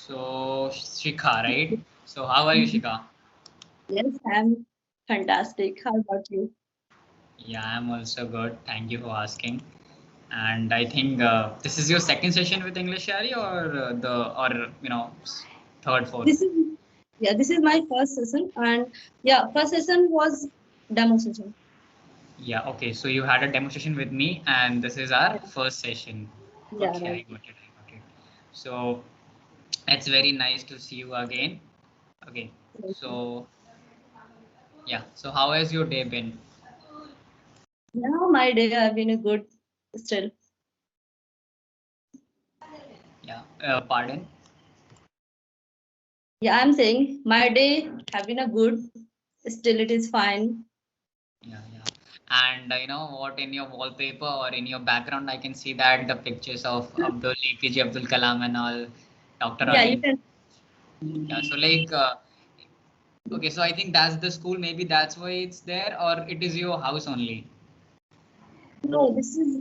So Shikha, right? So how are you, Shikha? Yes, I'm fantastic. How about you? Yeah, I'm also good. Thank you for asking. And I think this is your second session with English Shari, or third, fourth. This is this is my first session, and first session was demo session. Yeah, okay. So you had a demonstration with me, and this is our Yeah, first session. yeah, Okay, right. I got it. I got it. So it's very nice to see you again. Okay. So yeah. So how has your day been? Now my day have been a good still. Yeah. Pardon? Yeah, I'm saying my day have been a good. Still, it is fine. Yeah, yeah. And you know what, in your wallpaper or in your background, I can see that the pictures of APJ Abdul Kalam and all, Dr. Yeah, you Ali. can. Yeah, so like, okay, so I think that's the school. Maybe that's why it's there, or it is your house only. No, this is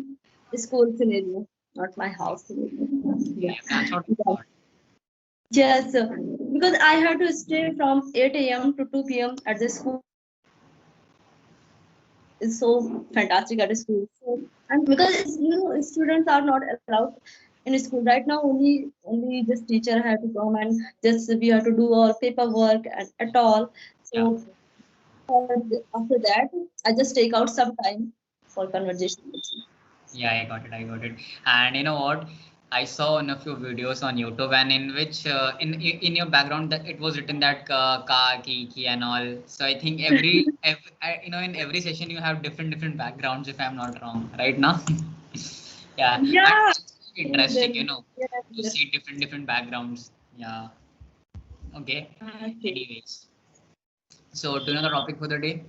a school scenario, not my house scenario. Yeah, Yeah. yeah, that's what I Yeah. thought. Yes, because I had to stay from 8 a.m. to 2 p.m. at the school. Is so fantastic at a school. So, and because students are not allowed in school right now. Only just teacher have to come and just we have to do all paperwork and at all. Yeah. So after that, I just take out some time for conversation. Yeah, I got it. I got it. And you know what? I saw in a few videos on YouTube, and in which in your background that it was written that ka ki and all. So I think in every session you have different backgrounds, if I'm not wrong, right now. Yeah, and Yeah. that's interesting, Yeah, to yeah. see different backgrounds. Yeah. Okay. Okay. Anyways, so do you know the topic for the day?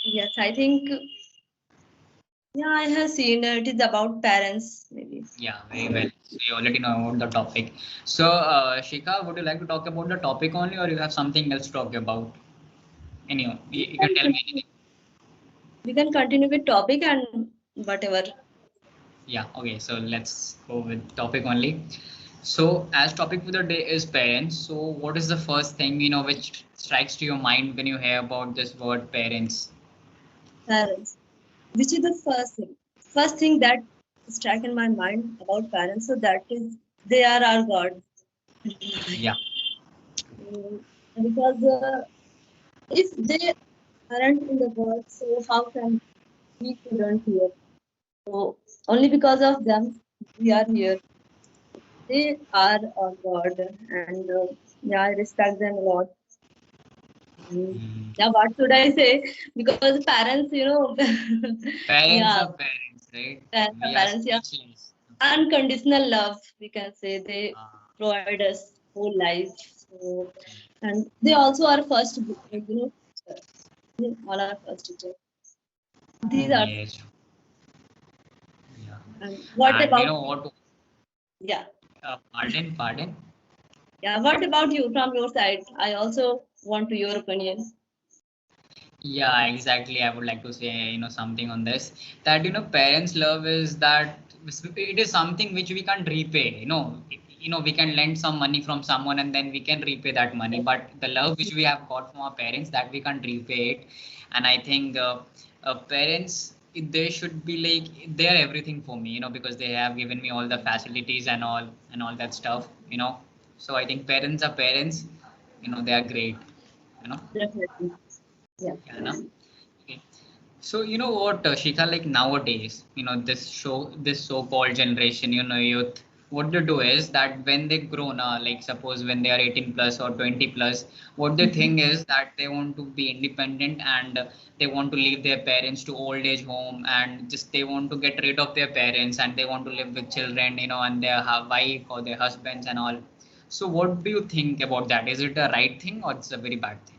Yes, I think I have seen it is about parents maybe. Yeah, very well. So you already know about the topic. So, Shika, would you like to talk about the topic only, or you have something else to talk about? Anyway, you can tell me anything. We can continue with topic and whatever. Yeah, okay. So let's go with topic only. So, as topic for the day is parents. So, what is the first thing which strikes to your mind when you hear about this word parents? Parents. Which is the first thing that struck in my mind about parents. So that is they are our God. Yeah. Because if they aren't in the world, so how can we couldn't hear? So only because of them we are here. They are our God, and I respect them a lot. Mm. Yeah, what should I say? Because parents, Parents yeah, are parents, right? We are parents, yeah, speechless. unconditional love. We can say they Uh, provide us whole life. So, and they also are first, teacher. They all are first teacher. These are. yes. Yeah. And what And you about know you? what? Yeah, Pardon. yeah. What about you from your side? I also want to your opinion. Yeah, exactly. I would like to say, something on this, that, parents' love is that it is something which we can't repay. We can lend some money from someone and then we can repay that money. But the love which we have got from our parents, that we can't repay it. And I think parents, they should be like, they're everything for me, because they have given me all the facilities and all that stuff. So I think parents are parents, they are great, you know. Definitely. Yeah. Yeah, no? Okay. So you know what, Shikha, like nowadays, this so-called generation, youth, what they do is that when they grow now, like suppose when they are 18 plus or 20 plus, what they think is that they want to be independent and they want to leave their parents to old age home and just they want to get rid of their parents and they want to live with children, and their wife or their husbands and all. So what do you think about that? Is it a right thing or it's a very bad thing?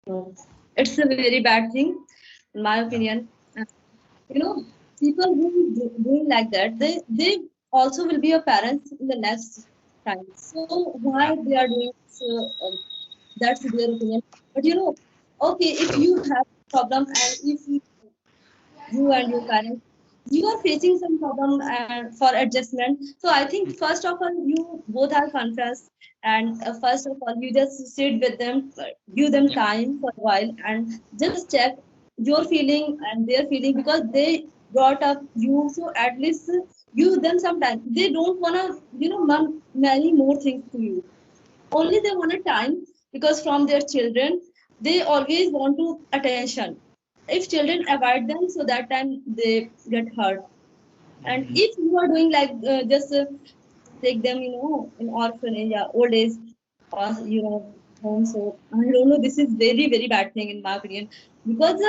So it's a very bad thing, in my Yeah. opinion. Uh, People who doing like that, they also will be your parents in the next time. So why Yeah. they are doing so? That's their opinion. But okay, if True. you have problem and if you and your parents you are facing some problem for adjustment. So I think first of all, you both are confessed, and first of all, you just sit with them, give them Yeah. time for a while, and just check your feeling and their feeling because they brought up you. So at least give them some time. They don't wanna, many more things to you. Only they want a time because from their children, they always want to attention. If children avoid them, so that time they get hurt. And Mhm. if you are doing like just take them, in orphanage, yeah, old age, or home. So I don't know. This is very very bad thing in my opinion because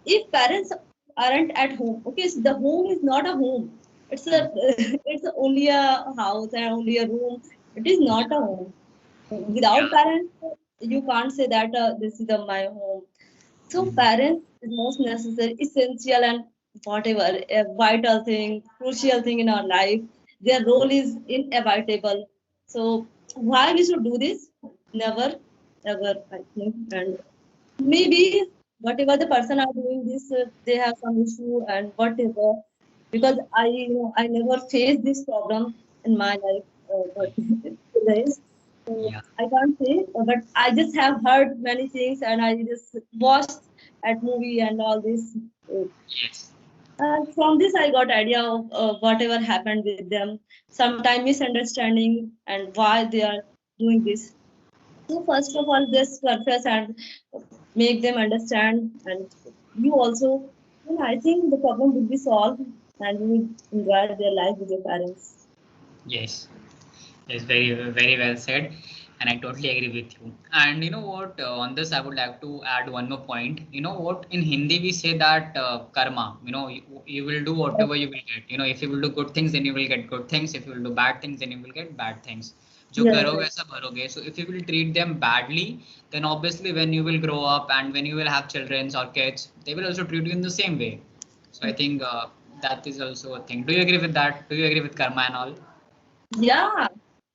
if parents aren't at home, okay, so the home is not a home. It's a Mm. it's only a house and only a room. It is not a home. Without Yeah. parents, you can't say that this is my home. So Mhm. parents is most necessary, essential, and whatever a vital thing, crucial thing in our life. Their role is inevitable. So why we should do this? Never, ever, I think. And maybe whatever the person are doing this, they have some issue and whatever. Because I never faced this problem in my life. But guys, so Yeah. I can't say, but I just have heard many things and I just watched at movie and all this. Yes. From this, I got idea of whatever happened with them. Sometime misunderstanding and why they are doing this. So first of all, just confess and make them understand, and you also. I think the problem would be solved, and you will enjoy their life with your parents. Yes. Yes, very well said, and I totally agree with you. And you know what? On this, I would like to add one more point. You know what? In Hindi, we say that karma. You will do Yes, whatever you will get. If you will do good things, then you will get good things. If you will do bad things, then you will get bad things. जो yes, करोगे yes. ऐसा भरोगे. So if you will treat them badly, then obviously when you will grow up and when you will have children or kids, they will also treat you in the same way. So I think that is also a thing. Do you agree with that? Do you agree with karma and all? Yeah,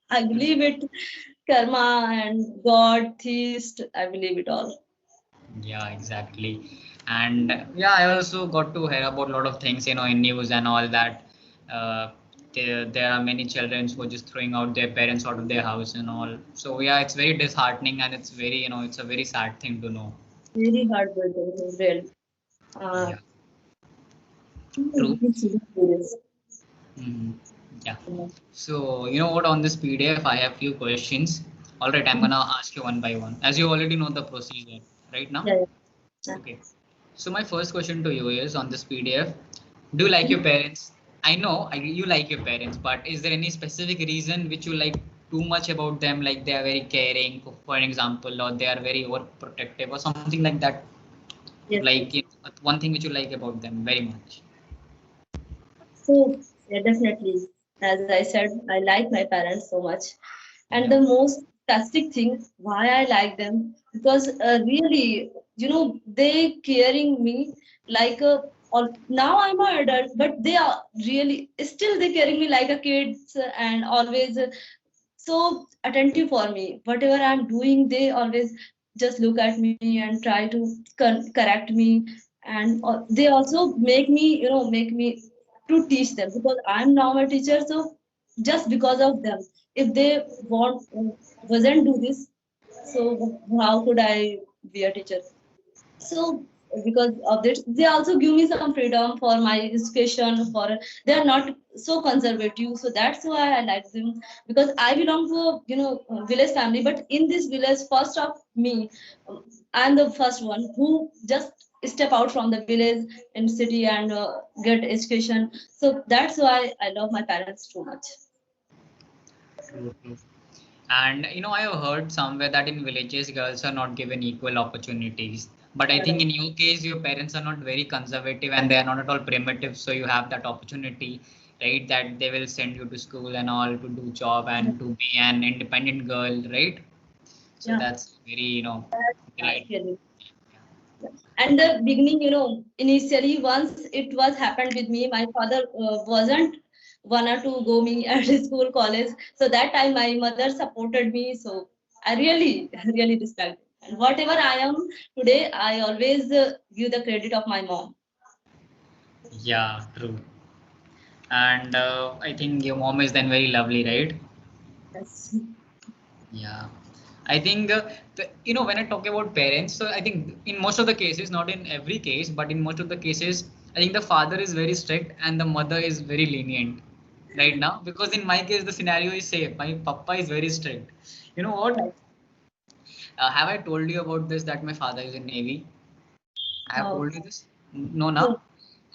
I believe it. Karma and God, theist, I believe it all. Yeah, exactly. And yeah, I also got to hear about a lot of things, in news and all that. There are many children who are just throwing out their parents out of their house and all. So yeah, it's very disheartening and it's very, it's a very sad thing to know. Very heartbreaking, really. Uh, Yeah, true. it's serious. Mhm. Yeah. Yeah, So you know what? On this PDF, I have few questions. All right, I'm gonna ask you one by one, as you already know the procedure, right now. yeah, yeah. Okay. So my first question to you is on this PDF. Do you like your parents? I know you like your parents, but is there any specific reason which you like too much about them? Like they are very caring, for an example, or they are very overprotective, or something like that. Yes, Like yes. one thing which you like about them very much. So, yeah, definitely. As I said, I like my parents so much. And Yeah. the most fantastic thing, why I like them, because really, they caring me like a. Or now I'm an adult, but they are really still they caring me like a kids and always so attentive for me. Whatever I'm doing, they always just look at me and try to correct me. And they also make me to teach them because I'm now a teacher. So just because of them, if they wasn't do this, so how could I be a teacher? So because of this, they also give me some freedom for my education. For they are not so conservative, so that's why I like them because I belong to a village family. But in this village, first of me, I'm the first one who just step out from the village in city and get education. So that's why I love my parents too much. True, true. And I have heard somewhere that in villages girls are not given equal opportunities. But I think in your case, your parents are not very conservative and they are not at all primitive. So you have that opportunity, right? That they will send you to school and all to do job Yeah, and to be an independent girl, right? So yeah, that's very, that's great. really. And the beginning, initially once it was happened with me, my father wasn't wanna to go me at school college. So that time my mother supported me. So I really really respect it. And whatever I am today, I always give the credit of my mom. Yeah, true. And I think your mom is then very lovely, right? Yes. Yeah. I think when I talk about parents, so I think in most of the cases, not in every case, but in most of the cases, I think the father is very strict and the mother is very lenient right now. Because in my case, the scenario is same. My papa is very strict. You know what? Right. Have I told you about this that my father is in Navy? I have Now, told you this? No, no. now.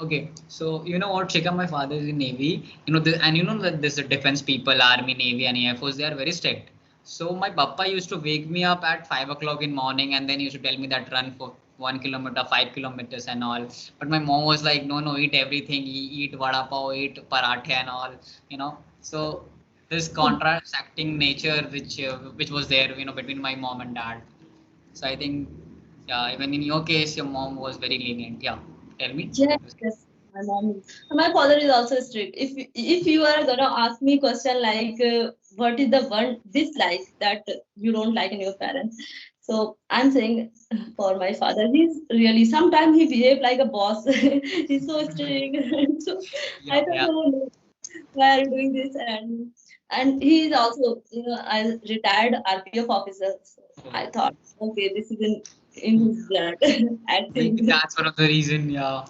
Okay, so you know what, Shikha, my father is in Navy. And you know that this defense people, Army, Navy, and Air Force, they are very strict. So my papa used to wake me up at 5 o'clock in morning, and then he used to tell me that run for 1 kilometer, 5 kilometers, and all. But my mom was like, no, no, eat everything, eat vada pav, eat parathe, and all. So this contrasting nature, which was there, between my mom and dad. So I think, yeah, even in your case, your mom was very lenient. Yeah, tell me. Yes, yes. My mom is. My father is also strict. If you are gonna ask me question like what is the one dislike that you don't like in your parents, so I'm saying for my father, he's really sometimes he behave like a boss. He's so strict. So I Yeah, don't yeah. know why are you doing this, and he is also a retired RPF officer. So I thought, okay, this is in his blood. I Maybe think. that's one of the reason. Yeah,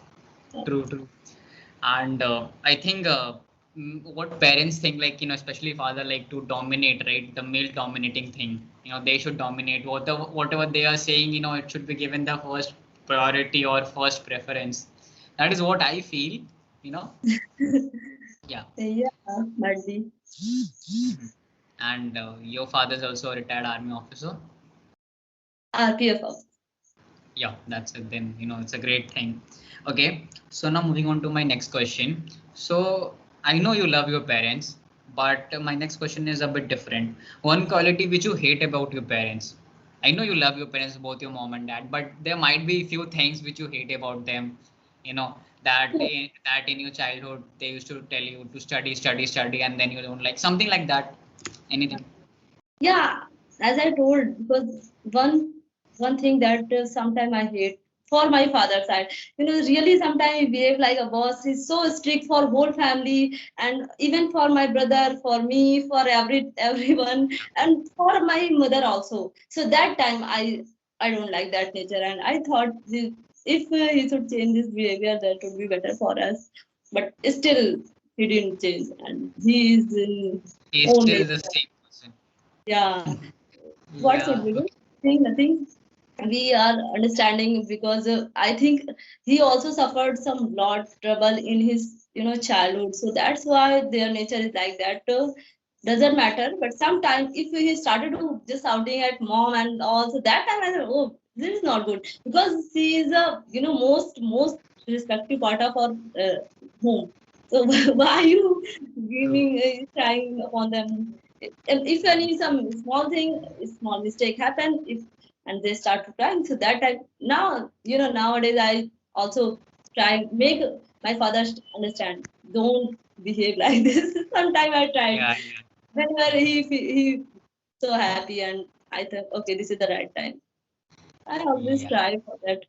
true, true. And I think what parents think, like, especially father, like to dominate, right? The male dominating thing. They should dominate whatever they are saying. It should be given the first priority or first preference. That is what I feel. You know. Yeah. Yeah, might be. Mhm. And your father is also a retired army officer. RPF of. Yeah, that's it then. It's a great thing. Okay, so now moving on to my next question. So I know you love your parents, but my next question is a bit different. One quality which you hate about your parents. I know you love your parents, both your mom and dad, but there might be few things which you hate about them. That in your childhood they used to tell you to study, study, study, and then you don't like something like that. Anything? Yeah, as I told, because one thing that sometimes I hate for my father's side, really sometimes he behave like a boss. He's so strict for whole family, and even for my brother, for me, for everyone, and for my mother also. So that time I don't like that nature, and I thought if he should change his behavior, that would be better for us. But still, he didn't change, and he is in He's own still nature. the same person. Yeah, what should Yeah. we do? Think nothing. We are understanding because I think he also suffered some lot trouble in his childhood. So that's why their nature is like that. Doesn't matter. But sometimes if he started to just shouting at mom and also that time I said, oh, this is not good because she is a most respective part of our home. So why you True. giving crying upon them? If any some small thing, small mistake happen, if and they start to crying. So that time now, nowadays I also try make my father understand. Don't behave like this. Sometimes I tried. Yeah, yeah. Whenever he so happy and I thought, okay, this is the right time. I always Yeah, try for that.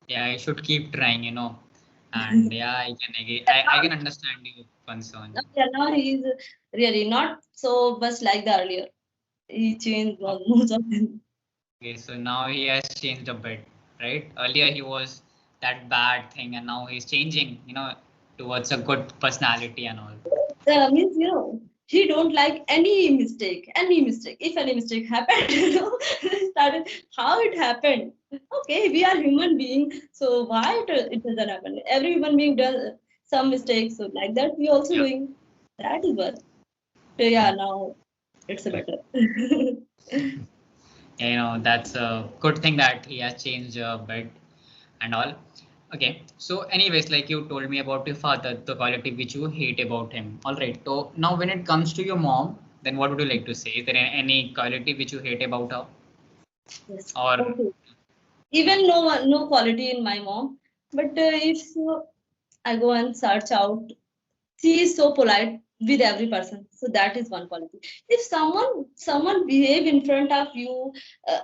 yeah, I should keep trying, And yeah, I can agree. I can understand your concern. Yeah, now he is really not so much like the earlier. He changed most of them. Okay, so now he has changed a bit, right? Earlier he was that bad thing, and now he's changing, towards a good personality and all. Means he don't like any mistake. If any mistake happened, started how it happened. Okay, we are human being, so why it doesn't happen? Every human being does some mistakes, so like that we also Yeah. doing. That is what. So yeah, now it's a better. Yeah, that's a good thing that he has changed a bit and all. Okay, so anyways, like you told me about your father, the quality which you hate about him. All right. So now when it comes to your mom, then what would you like to say? Is there any quality which you hate about her? Yes. Or Okay. Even no quality in my mom, but if I go and search out, she is so polite with every person, so that is one quality. If someone behave in front of you,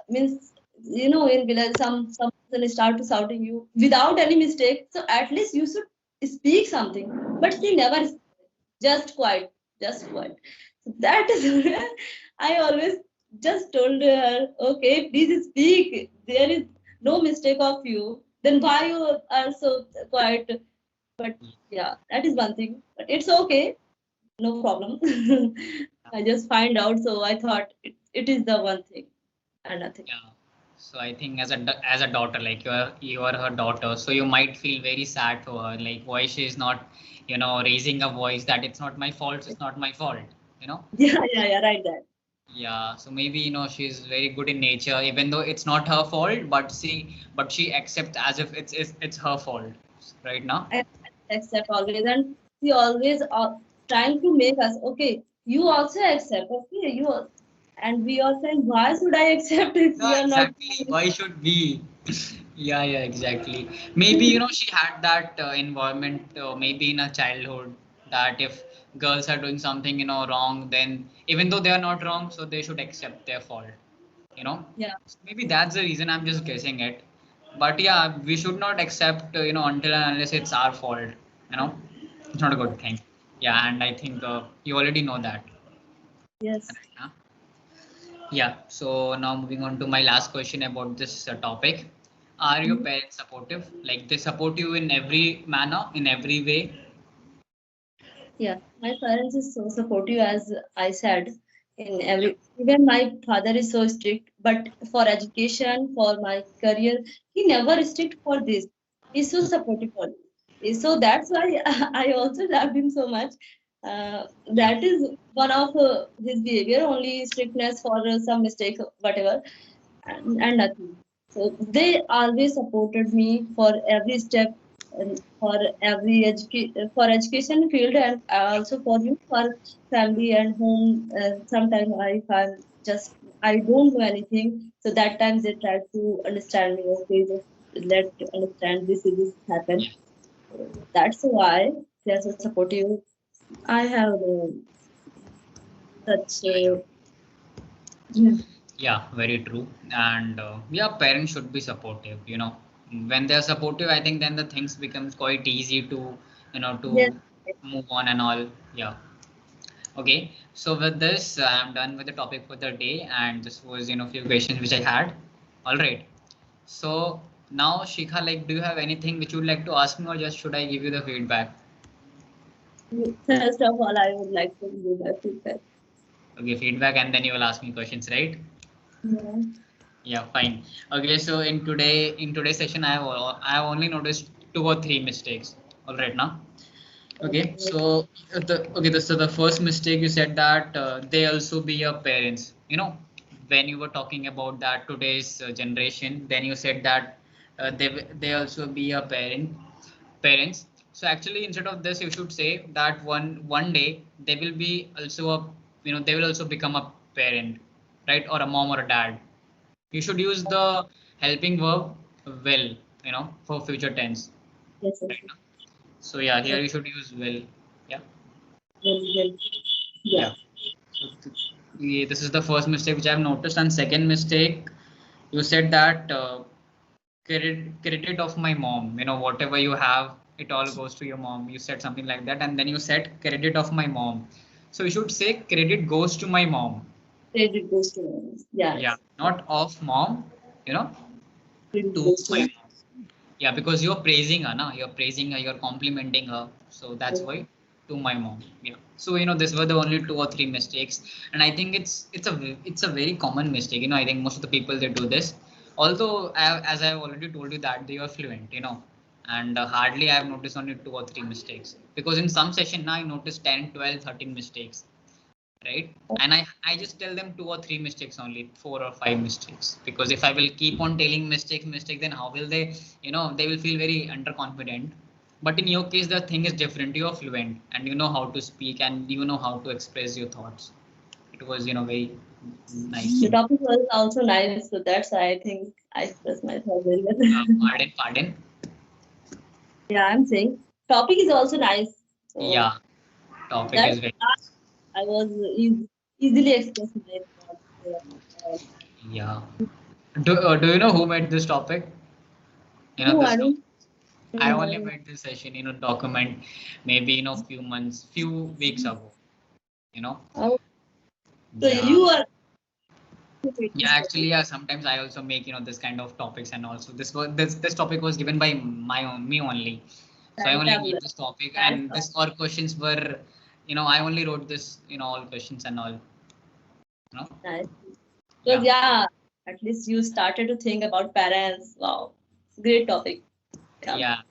means in village some person start to shouting you without any mistake, so at least you should speak something, but she never just quiet, just quiet. So that is where I always just told her, okay, please speak. There is no mistake of you. Then why you are so quiet? But yeah, that is one thing. But it's okay, no problem. I just find out, so I thought it is the one thing and nothing. Yeah. So I think as a daughter, like you are her daughter, so you might feel very sad for her, like why she is not, raising a voice that it's not my fault, it's not my fault, you know. Yeah, right. That. Yeah, so maybe she's very good in nature, even though it's not her fault, but she accepts as if it's her fault, right now. I accept always, and he always trying to make us okay. You also accept, okay. And we are saying, why should I accept if Yeah, we are not? exactly. Why should we? Yeah, exactly. Maybe she had that environment, maybe in a childhood, that if girls are doing something wrong, then even though they are not wrong, so they should accept their fault. You know, Yeah, maybe that's the reason. I'm just guessing it. But yeah, we should not accept until and unless it's our fault. You know, it's not a good thing. Yeah, and I think you already know that. yes, Right, huh? Yeah, so now moving on to my last question about this topic. Are your mhm, parents supportive? Like they support you in every manner, in every way? yeah. My parents is so supportive, as I said. In every, even my father is so strict, but for education, for my career, he never strict for this. He's so supportive for this. So that's why I also loved him so much. Yeah, That is one of his behavior, only strictness for some mistake, whatever, and nothing. So they always supported me for every step, and for every for education field, and also for you for family and home. Sometimes if I'm just I don't know anything, so that time they try to understand me. Okay, just let understand this happen. yeah, That's why they are so supportive. I have such. yeah. Yeah. Yeah, very true. And yeah, parents should be supportive. When they're supportive, I think then the things becomes quite easy to, Yes. to move on and all. Yeah. Okay. So with this, I'm done with the topic for the day, and this was, few questions which I had. All right. So now, Shikha, like, do you have anything which you would like to ask me, or just should I give you the feedback? First of all, I would like to give a feedback. Okay, feedback, and then you will ask me questions, right? Yeah. Yeah, fine. Okay, so in today's session, I have only noticed two or three mistakes. All right, now. Okay, Okay. so so the first mistake you said that they also be your parents. When you were talking about that today's generation, then you said that they also be your parents. So actually, instead of this, you should say that one day they will be also they will also become a parent, right, or a mom or a dad. You should use the helping verb will, for future tense, Yes, yes, right? So yeah, here yes. you should use will. Yeah, Well, yeah. yeah. So yeah, this is the first mistake which I've noticed. And second mistake, you said that credit of my mom. Whatever you have, it all goes to your mom. You said something like that, and then you said credit of my mom. So you should say credit goes to my mom. Credit goes to others. Yeah, Yes. not of mom. You know, Credit to goes to my others. mom. Yeah, because you're praising her, na? You're praising her, you're complimenting her. So that's Yes. why to my mom. Yeah. So these were the only two or three mistakes, and I think it's a very common mistake. I think most of the people they do this. Although as I've already told you that they are fluent, and hardly I've noticed only two or three mistakes, because in some session now I noticed 10, 12, 13 mistakes, right? And I just tell them two or three mistakes only, four or five mistakes, because if I will keep on telling mistake, then how will they, they will feel very underconfident. But in your case the thing is different. You are fluent and you know how to speak and you know how to express your thoughts. It was very nice. The topic was also nice, so that's why I think I expressed myself very well. Pardon. Yeah, I'm saying topic is also nice. So Yeah, topic that's is very why nice. I was easily expressing my thoughts. Yeah. Do you know who made this topic? No, This I topic. don't. I only made this session, document maybe, few weeks ago, you know. Oh, so Yeah. you are. Yeah, actually, yeah. Sometimes I also make, this kind of topics, and also this topic was given by me only. So I only made this topic, and this all questions were, I only wrote this, all questions and all. Nice. Because yeah, at least you started to think about parents. Wow, great topic. Yeah,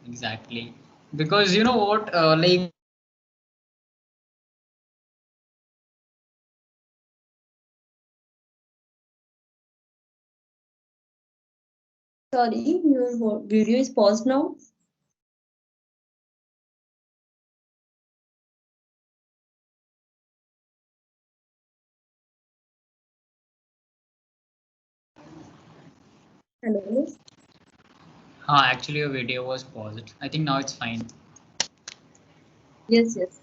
exactly. Because you know what, like. Sorry, your video is paused now. Hello. Actually, your video was paused. I think now it's fine. Yes, yes.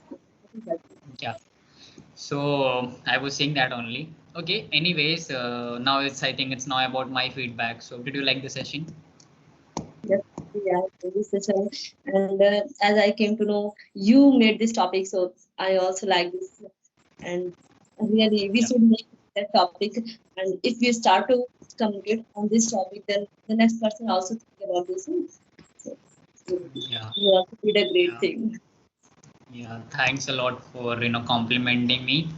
Yeah. So I was saying that only. Okay. Anyways, now I think it's now about my feedback. So did you like the session? Yes, yeah, this session. And as I came to know, you made this topic, so I also like this. And really, we should make that topic. And if we start to communicate on this topic, then the next person also think about this. So, Yeah. you also did a great thing. Yeah. Thanks a lot for complimenting me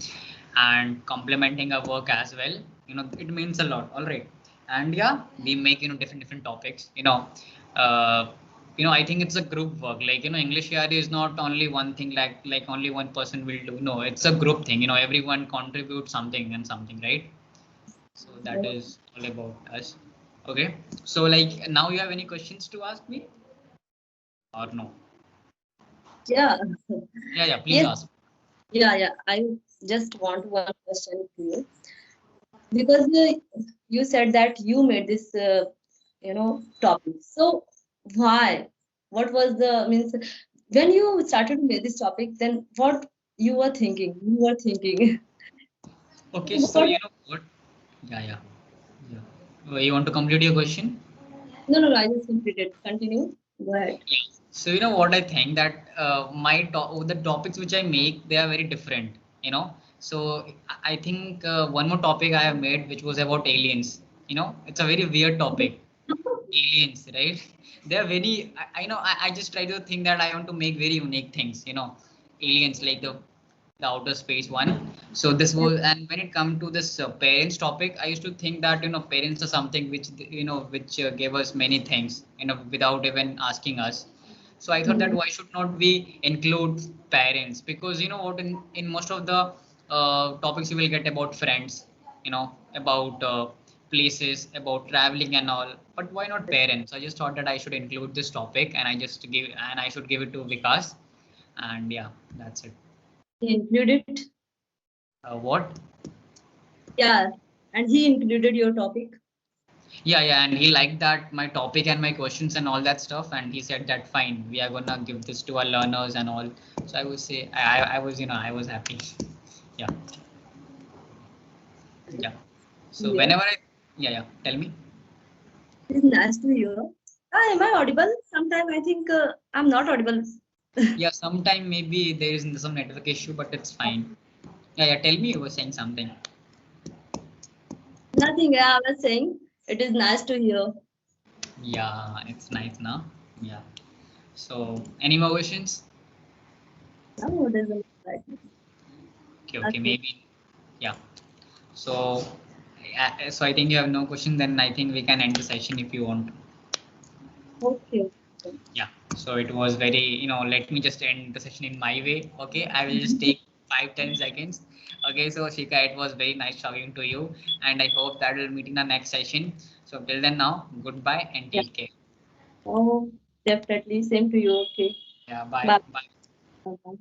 and complimenting our work as well. It means a lot. All right. And yeah, we make different topics. Uh, I think it's a group work. Like English here is not only one thing. Like only one person will do. No, it's a group thing. Everyone contributes something and something, right? So that is all about us. Okay. So like now you have any questions to ask me or no? Yeah. Yeah. Please Yes. ask. Yeah. I just want one question to you because you said that you made this, topic. So why? What was the means when you started to make this topic? Then what you were thinking? You were thinking. Okay. So you know what? Yeah. You want to complete your question? No. I just completed. Continue. Go ahead. Yeah. So you know what I think that the topics which I make, they are very different. So I think one more topic I have made which was about aliens. It's a very weird topic. Aliens, right? They are very. I just try to think that I want to make very unique things. Aliens like the outer space one. So this was, and when it come to this parents topic, I used to think that parents are something which which gave us many things without even asking us. So I thought that Mhm. why should not we include parents, because what, in most of the topics you will get about friends, about places, about traveling and all, but why not parents? I just thought that I should include this topic, and I should give it to Vikas, and yeah, that's it. He included. What? Yeah, and he included your topic. Yeah, and he liked that my topic and my questions and all that stuff, and he said that fine, we are gonna give this to our learners and all. So I would say I was I was happy. Yeah, yeah. So Yeah, whenever tell me. it's nice to hear. Am I audible? Sometimes I think I'm not audible. Yeah, sometime maybe there is some network issue, but it's fine. Yeah. Tell me, you were saying something. Nothing. Yeah, I was saying it is nice to hear. Yeah, it's nice now. Yeah. So any more questions? No, it isn't right. Okay, Okay. maybe. Yeah. So, so I think you have no question. Then I think we can end the session if you want. Okay. Yeah. So it was very, let me just end the session in my way. Okay. I will just take 5-10 seconds. Okay. So Shika, it was very nice talking to you. And I hope that we'll meet in the next session. So till then now, goodbye and Yeah. take care. Oh, definitely. Same to you. Okay. Yeah. Bye. Bye. Bye. Bye.